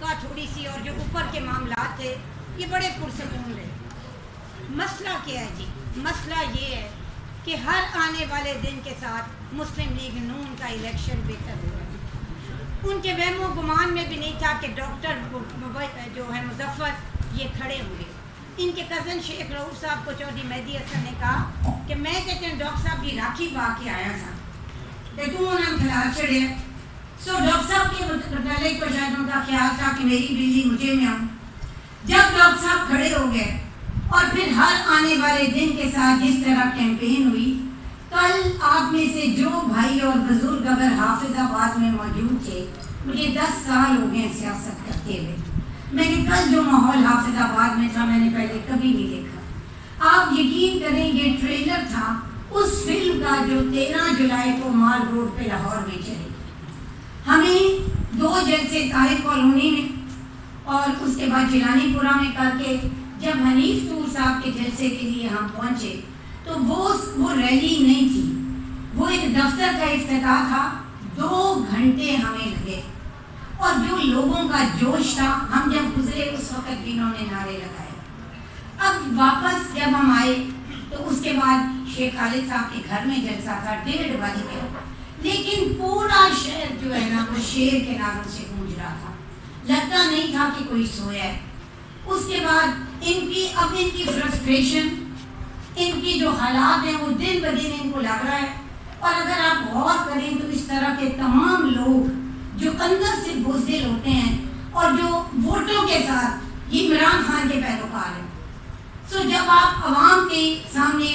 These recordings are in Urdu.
توقع تھوڑی سی اور جو اوپر کے معاملات تھے یہ بڑے پرسکون رہے. مسئلہ کیا ہے جی؟ مسئلہ یہ ہے کہ ہر آنے والے دن کے ساتھ مسلم لیگ نون کا الیکشن بہتر ہو رہا ہے. ان کے وہم و گمان میں بھی نہیں تھا کہ ڈاکٹر جو ہے مظفر یہ کھڑے ہوئے. ان کے کزن شیخ رؤوف صاحب کو چودھری مہدی حسن نے کہا کہ میں کہتے ہیں ڈاکٹر صاحب کی راکھی پا کے آیا تھا کہ تم انہوں نے کھلا چڑھے. سو ڈاکٹر صاحب کے متعلق تو شاید ان کا خیال تھا کہ میری بجلی مجھے میں آؤں. جب ڈاکٹر صاحب کھڑے ہو گئے اور پھر ہر آنے والے دن کے ساتھ جس طرح کیمپین ہوئی, کل آپ میں سے جو بھائی اور بزرگ اگر حافظ آباد میں موجود تھے, مجھے 10 سال ہو گئے سیاست کرتے ہوئے, میں نے کل جو ماحول حافظ آباد میں تھا میں نے پہلے کبھی نہیں دیکھا. آپ یقین کریں یہ ٹریلر تھا اس فلم کا جو 13 جولائی کو مال روڈ پہ لاہور میں چلے. ہمیں 2 جلسے طاہر کالونی میں اور اس کے بعد جیلانی پورہ میں کر کے جب حنیف طور صاحب کے جلسے کے لیے ہم پہنچے تو وہ ریلی نہیں تھی, وہ ایک دفتر کا افتتاح تھا. 2 گھنٹے ہمیں لگے اور جو لوگوں کا جوش تھا, ہم جب گزرے اس وقت بھی انہوں نے نعرے لگائے. اب واپس جب ہم آئے تو اس کے بعد شیخ خالد صاحب کے گھر میں جلسہ تھا 1:30 بجے, لیکن پورا شہر جو ہے نا وہ شیر کے نعروں سے گونج رہا تھا, لگتا نہیں تھا کہ کوئی سویا ہے. اس کے بعد ان کی فرسٹریشن, ان کی جو حالات ہیں وہ دن بدن ان کو لگ رہا ہے. اور اگر آپ غور کریں تو اس طرح کے تمام لوگ جو اندر سے بزدل ہوتے ہیں اور جو ووٹوں کے ساتھ یہ عمران خان کے پیروکار ہیں, سو جب آپ عوام کے سامنے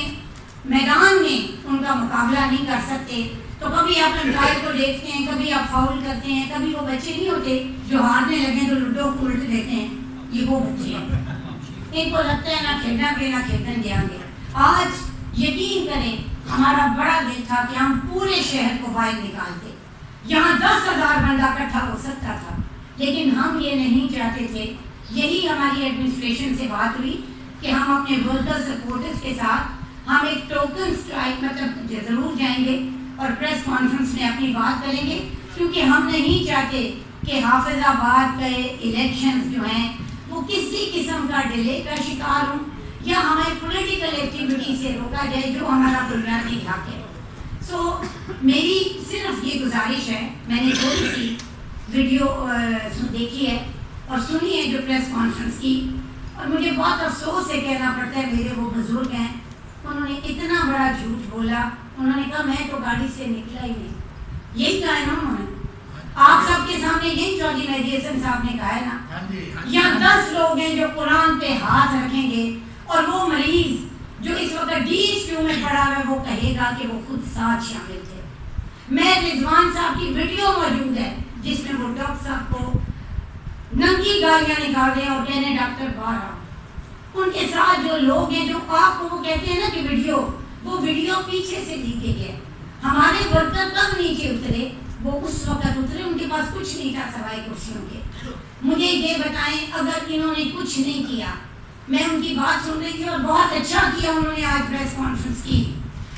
میدان میں ان کا مقابلہ نہیں کر سکتے تو کبھی آپ امپلائر کو دیکھتے ہیں, کبھی آپ فاؤل کرتے ہیں, کبھی وہ بچے نہیں ہوتے جو ہارنے لگے تو لوڈو الٹ دیتے ہیں, یہ وہ بچے ہیں. ان کو لگتا ہے نہ کھیلنا گے نہ کھیلنے دیں گے. آج یقین کریں ہمارا بڑا دل تھا کہ ہم پورے شہر کو باہر نکالتے, یہاں 10,000 بندہ اکٹھا ہو سکتا تھا, لیکن ہم یہ نہیں چاہتے تھے. یہی ہماری ایڈمنسٹریشن سے بات ہوئی کہ ہم اپنے ورکر سپورٹرز کے ساتھ ہم ایک ٹوکن اسٹرائک مطلب ضرور جائیں گے اور پریس کانفرنس میں اپنی بات کریں گے, کیونکہ ہم نہیں چاہتے کہ حافظ آباد کے الیکشنز جو ہیں وہ کسی قسم کا ڈیلے کا شکار ہوں یا ہمیں پولیٹیکل ایکٹیویٹی سے روکا جائے جو ہمارا بنیادی حق ہے. سو میری صرف یہ گزارش ہے, میں نے تھوڑی سی ویڈیو دیکھی ہے اور سنی ہے جو پریس کانفرنس کی, اور مجھے بہت افسوس سے کہنا پڑتا ہے میرے وہ بزرگ ہیں, انہوں نے اتنا بڑا جھوٹ بولا. انہوں نے کہا میں تو گاڑی سے نکلا ہی نہیں, یہی کہا ہے نا انہوں نے, آپ سب کے سامنے یہی چودھری مہدی حسن صاحب نے کہا ہے نا. یہاں 10 لوگ ہیں جو قرآن پہ ہاتھ رکھیں گے اور وہ مریض جو اس وقت DHQ میں پڑا ہے وہ کہے گا کہ وہ خود ساتھ شامل تھے. میں رضوان صاحب کی ویڈیو موجود ہے جس میں وہ ڈاکٹر صاحب کو ننگی گالیاں نکال رہے ہیں اور کہنے ہیں ڈاکٹر باہر آؤ. ان کے ساتھ جو لوگ ہیں جو آپ کو وہ کہتے ہیں نا کہ ویڈیو, وہ ویڈیو پیچھے سے لی گئی ہے. ہمارے ورکر کب نیچے اترے, وہ اس وقت اترے, ان کے پاس کچھ نہیں تھا سوائے کرسیوں کے. مجھے یہ بتائیں اگر انہوں نے کچھ نہیں کیا, میں ان کی بات سن رہی تھی اور بہت اچھا کیا انہوں نے آج پریس کانفرنس کی.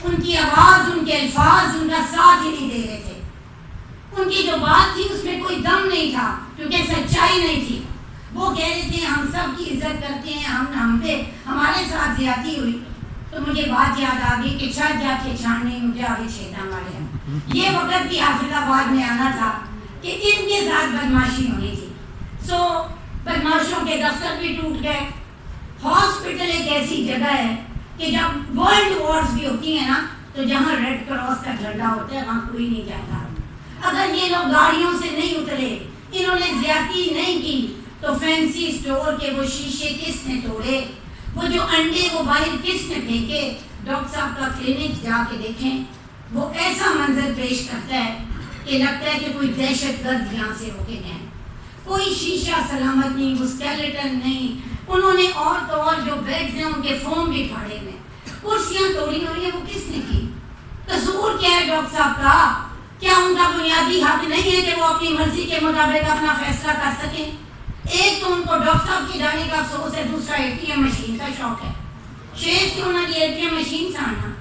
ان کی آواز, ان کے الفاظ ان کا ساتھ ہی نہیں دے رہے تھے. ان کی جو بات تھی اس میں کوئی دم نہیں تھا کیونکہ سچائی نہیں تھی. وہ کہہ رہے تھے ہم سب کی عزت کرتے ہیں, ہم پہ ہمارے ساتھ زیادتی ہوئی. تو مجھے بات یاد آ گئی کہ چھت جا کے چھاننے مجھے آگے چھیدنا والے ہیں. یہ وقت بھی حافظ آباد میں آنا تھا کہ ان کے ساتھ بدماشی ہونی تھی. سو بدماشوں کے دفتر بھی ٹوٹ گئے. ہاسپٹل ایک ایسی جگہ ہے کہ جب ورلڈ وارز بھی ہوتی ہیں نا تو جہاں ریڈ کراس کا جھنڈا ہوتا ہے وہاں کوئی نہیں جاتا. اگر یہ لوگ گاڑیوں سے نہیں اترے, انہوں نے زیادتی نہیں کی, تو فینسی اسٹور کے وہ شیشے کس نے توڑے, وہ جو انڈے وہ باہر کس نے پھینکے. ڈاکٹر صاحب کا کلینک جا کے دیکھیں, وہ ایسا منظر پیش کرتا ہے کہ لگتا ہے کہ کوئی دہشت گرد یہاں سے ہو کے گئے. کوئی شیشہ سلامت نہیں, وہ اسکیلیٹن نہیں. انہوں نے اور تو اور جو بیڈز ہیں ان کے فوم بھی پھاڑے ہوئے, کرسیاں توڑی ہوئی ہیں, وہ کس نے کی؟ قصور کیا ہے ڈاکٹر صاحب کا؟ کیا ان کا بنیادی حق نہیں ہے کہ وہ اپنی مرضی کے مطابق اپنا فیصلہ کر سکیں؟ ایک تو ان کو ڈاکٹر صاحب کی جانے کا افسوس ہے, دوسرا ATM مشین کا شوق ہے. شیخ کیوں نہ کی ATM مشین سے آنا,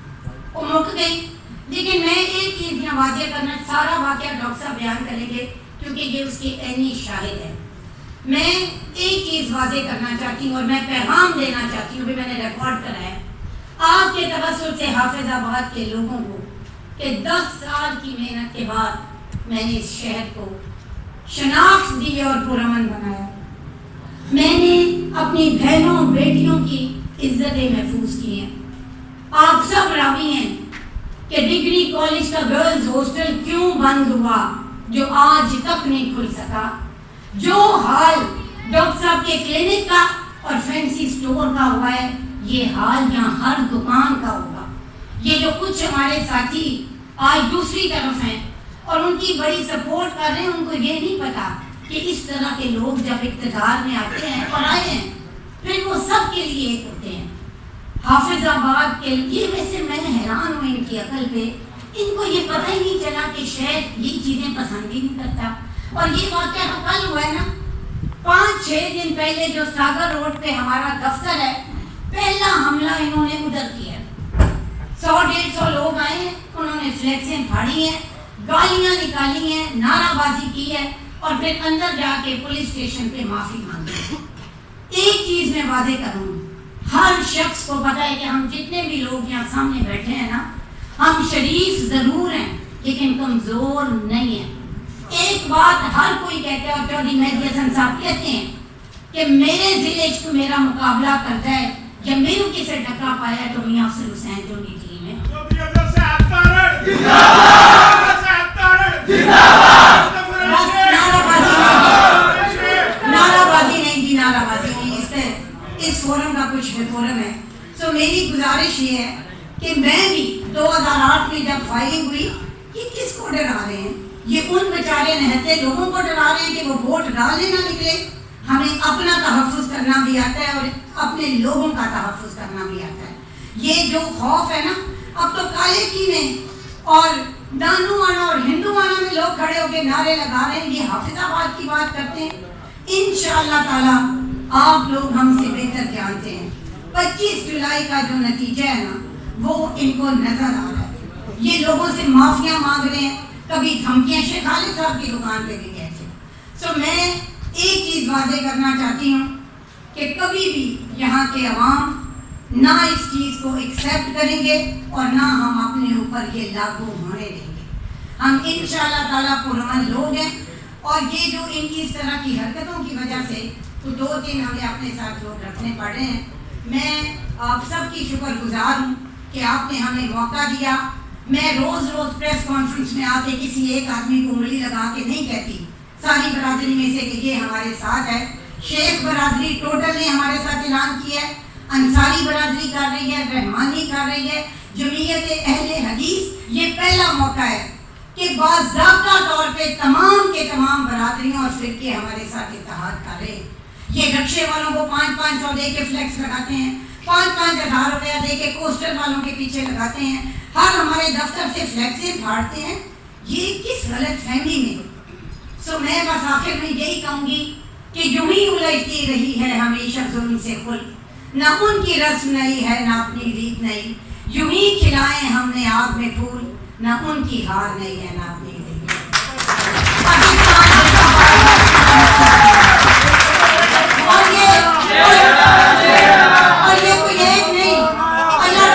وہ مک گئی. لیکن میں ایک چیز یہاں واضح کرنا, سارا واقعہ ڈاکٹر صاحب بیان کریں گے کیونکہ یہ اس کی عینی شاہد ہے. میں ایک چیز واضح کرنا چاہتی ہوں اور میں پیغام دینا چاہتی ہوں، بھی میں نے ریکارڈ کرا ہے آپ کے توسط سے حافظ آباد کے لوگوں کو، کہ 10 سال کی محنت کے بعد میں نے اس شہر کو شناخت دی اور پرامن بنایا. میں نے اپنی بہنوں بیٹیوں کی عزتیں محفوظ کی ہیں. آپ سب راوی ہیں کہ ڈگری کالج کا گرلز ہاسٹل کیوں بند ہوا جو آج تک نہیں کھل سکا. جو حال ڈاکٹر صاحب کے کلینک کا اور فینسی سٹور کا ہوا ہے، یہ حال یہاں ہر دکان کا ہوگا. یہ جو کچھ ہمارے ساتھی آج دوسری طرف ہیں اور ان کی بڑی سپورٹ کر رہے ہیں، ان کو یہ نہیں پتا کہ اس طرح کے لوگ جب اقتدار میں آتے ہیں اور آئے ہیں پھر وہ سب کے لیے ایک ہوتے ہیں. حافظ آباد کے لیے ویسے میں حیران ہوں ان کی عقل پہ. ان کو یہ پتہ ہی نہیں چلا کہ شہر یہ چیزیں پسند ہی نہیں کرتا. اور یہ واقعہ تو کل ہوا ہے نا، 5-6 دن پہلے جو ساگر روڈ پہ ہمارا دفتر ہے، پہلا حملہ انہوں نے ادھر کیا. 100-150 لوگ آئے ہیں، انہوں نے فلیکسیں پھاڑی ہیں، گالیاں نکالی ہیں، نعرہ بازی کی ہے اور پھر اندر جا کے پولیس اسٹیشن پہ معافی مانگی. ایک چیز میں واضح کروں، ہر شخص کو پتہ ہے کہ ہم جتنے بھی لوگ یہاں سامنے بیٹھے ہیں نا، ہم شریف ضرور ہیں لیکن کمزور نہیں ہیں. ایک بات ہر کوئی کہتا ہے اور چودھری مہدی حسن صاحب کہتے ہیں کہ میرے ذل عشق میرا مقابلہ کرتا ہے، جب میرے کسے ٹکا پایا تو میاں افضل حسین جو نیچی میں. نعرہ بازی نہیں جی، نعرہ بازی نہیں، اس فورم کا کچھ فورم ہے. سو میری گزارش یہ ہے کہ میں بھی 2008 میں جب فائرنگ ہوئی، یہ کس کو ڈرا رہے ہیں؟ یہ ان بیچارے نہتے لوگوں کو ڈرا رہے ہیں کہ وہ ووٹ ڈالنے نہ نکلے. ہمیں اپنا تحفظ کرنا بھی آتا ہے اور اپنے لوگوں کا تحفظ کرنا بھی آتا ہے. یہ جو خوف ہے نا، اب تو کالے کینے اور دانوانہ اور ہندوانہ میں لوگ کھڑے ہو کے نعرے لگا رہے ہیں، یہ حافظ آباد کی بات کرتے ہیں. انشاءاللہ تعالی آپ لوگ ہم سے بہتر جانتے ہیں 25 جولائی کا جو نتیجہ ہے نا، وہ ان کو نظر آ رہا ہے. یہ لوگوں سے معافیاں مانگ رہے ہیں، کبھی دھمکیاں شیخ خالد صاحب کی دکان پہ بھی گئے تھے. سو میں ایک چیز واضح کرنا چاہتی ہوں کہ کبھی بھی یہاں کے عوام نہ اس چیز کو ایکسیپٹ کریں گے اور نہ ہم اپنے اوپر یہ لاگو ہونے دیں گے. ہم انشاءاللہ تعالیٰ پرامن لوگ ہیں اور یہ جو ان کی اس طرح کی حرکتوں کی وجہ سے تو 2-3 ہمیں اپنے ساتھ لوگ رکھنے پڑے ہیں. میں آپ سب کی شکر گزار ہوں کہ آپ نے ہمیں موقع دیا. میں روز پریس کانفرنس میں آ کے کسی ایک آدمی کو انگلی لگا کے نہیں کہتی، ساری برادری میں سے کہ یہ ہمارے ساتھ ہے. شیخ برادری ٹوٹل نے ہمارے ساتھ اعلان کیا ہے، انصاری برادری کر رہی ہے، رحمانی کر رہی ہے، جمعیت اہل حدیث. یہ پہلا موقع ہے کہ باضابطہ طور پہ تمام کے تمام برادریوں اور فرقے ہمارے ساتھ اتحاد کر رہے ہیں. یہ رکشے والوں کو 500 دے کے فلیکس لگاتے ہیں، 5-5 ہزار روپیہ دے کے کوسٹر والوں کے پیچھے لگاتے ہیں، ہر ہمارے دفتر سے فلیکسیں پھاڑتے ہیں. یہ کس غلط فہمی میں. سو میں بس آخر میں یہی کہوں گی کہ یوں ہی الجھتی رہی ہے ہمیشہ ظلم سے خلق، نہ ان کی رسم نہیں ہے نہ اپنی ریت نہیں. یوں ہی کھلائے ہم نے آگ میں پھول، نہ ان کی ہار نہیں ہے نہ اپنی ریت. اور یہ کوئی ایک نہیں، اللہ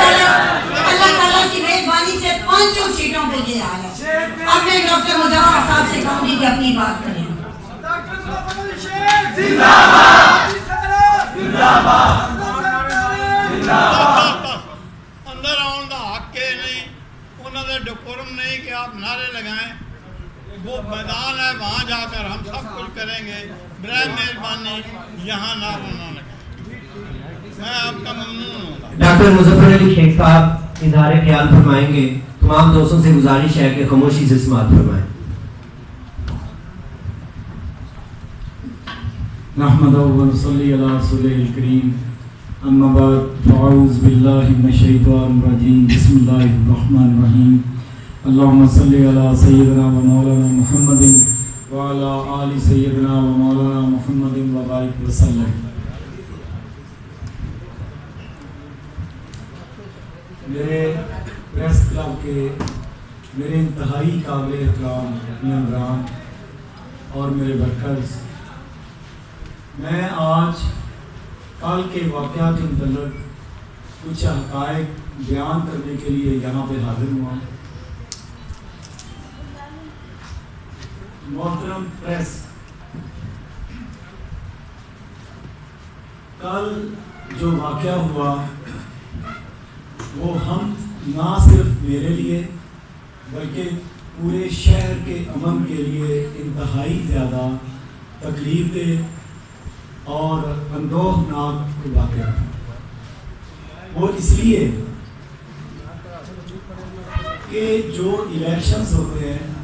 تعالیٰ کی مہربانی سے 5 سیٹوں پہ یہ حال ہے. اب میں ڈاکٹر مظفر صاحب سے کہوں گی کہ اپنی بات کریں. اندر آن کا حق ہے نہیں، انہوں نے ڈیکورم نہیں کہ آپ نعرے لگائیں. وہ میدان ہے، وہاں جا کر ہم سب کچھ کریں گے. برائے مہربانی یہاں نعرہ نہ لگائیں. میں آپ کا ممنون ہوں. ڈاکٹر مظفر علی شیخ صاحب اظہار خیال فرمائیں گے. تمام دوستوں سے گزارش ہے کہ خاموشی سے سماعت فرمائیں. نحمد و نصلی علی رسولہ الکریم، اما بعد فاعوذ باللہ من الشیطان الرجیم، بسم اللہ الرحمن الرحیم. اللہم صلی علی سیدنا و مولانا محمد وعلی آل سیدنا و مولانا محمد و بارک وسلم. میرے پریس کلب کے میرے انتہائی قابل احترام ممبران اور میرے ورکرز، میں آج کل کے واقعات کے متعلق کچھ حقائق بیان کرنے کے لیے یہاں پہ حاضر ہوا ہوں۔ محترم پریس، کل جو واقعہ ہوا وہ ہم نہ صرف میرے لیے بلکہ پورے شہر کے امن کے لیے انتہائی زیادہ تکلیف دہ اور اندوہناک واقعہ تھا۔ وہ اس لیے کہ جو الیکشنز ہوتے ہیں